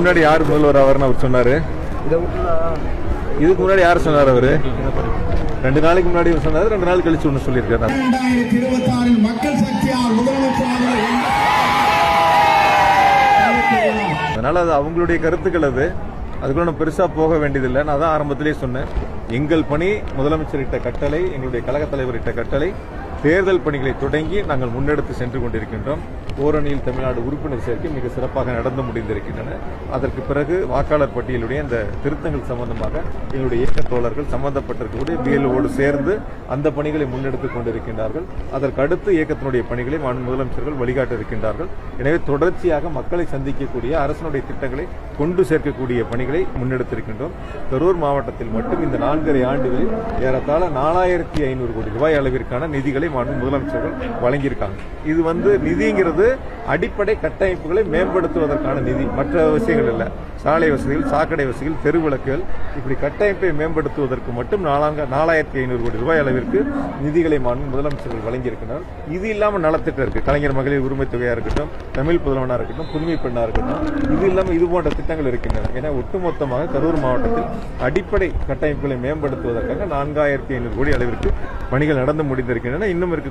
முன்னாடி யார் முதல்வர் ஆவார்னு அவர் சொன்னாரு. இதுக்கு முன்னாடி யார் சொன்னார்? அவரு 2 நாளைக்கு முன்னாடி சொன்னாரு. 2 நாள் கழிச்சு ஒண்ணு சொல்லியிருக்காரு. 2026 மக்கள் சக்தியால் முதலமைச்சர். அதனால அது அவங்களுடைய கருத்துக்கள். அதுக்குள்ள நம்ம பெருசா போக வேண்டியதில்லை. நான் தான் ஆரம்பத்திலேயே சொன்னேன், எங்கள் பணி முதலமைச்சர் இட்ட கட்டளை, எங்களுடைய கழக தலைவர் இட்ட கட்டளை, தேர்தல் பணிகளை தொடங்கி நாங்கள் முன்னெடுத்து சென்று கொண்டிருக்கின்றோம். ஓரணியில் தமிழ்நாடு உறுப்பினர் சேர்க்கை மிக சிறப்பாக நடந்து முடிந்திருக்கின்றன. அதற்கு பிறகு வாக்காளர் பட்டியலுடைய அந்த திருத்தங்கள் சம்பந்தமாக எங்களுடைய இயக்க தோழர்கள் சம்பந்தப்பட்டிருக்கக்கூடிய பிஎல்ஓடு சேர்ந்து அந்த பணிகளை முன்னெடுத்துக் கொண்டிருக்கின்றார்கள். அதற்கு அடுத்து இயக்கத்தினுடைய பணிகளை முதலமைச்சர்கள் வழிகாட்ட இருக்கின்றார்கள். எனவே தொடர்ச்சியாக மக்களை சந்திக்கக்கூடிய அரசனுடைய திட்டங்களை கொண்டு சேர்க்கக்கூடிய பணிகளை முன்னெடுத்திருக்கின்றோம். கரூர் மாவட்டத்தில் மட்டும் இந்த 4.5 ஆண்டுகளில் ஏறத்தாழ 4500 கோடி ரூபாய் அளவிற்கான நிதிகளை முதலமைச்சர்கள் வழங்கியிருக்காங்க. இது நிதிங்கிறது அடிப்படை கட்டமைப்புகளை மேம்படுத்துவதற்கான நிதி, மற்ற விஷயங்கள் இல்ல. சாலை வசதிகள், சாக்கடை வசதிகள், தெருவிளக்குகள், இப்படி கட்டமைப்பை மேம்படுத்துவதற்கு மட்டும் 4500 கோடி ரூபாய் அளவிற்கு நிதிகளை முதலமைச்சர்கள் வழங்கியிருக்கிறார். இது இல்லாமல் நலத்திட்டம் இருக்கு. கலைஞர் மகளிர் உரிமை தொகையா இருக்கட்டும், தமிழ் புதல்வனா இருக்கட்டும், புதுமை பெண்ணா இருக்கட்டும், இது இல்லாமல் இது போன்ற திட்டங்கள் இருக்கின்றன. ஏன்னா ஒட்டுமொத்தமாக கரூர் மாவட்டத்தில் அடிப்படை கட்டமைப்புகளை மேம்படுத்துவதற்காக 4500 கோடி அளவிற்கு பணிகள் நடந்து முடிந்திருக்கின்றன. இன்னும் இருக்கு.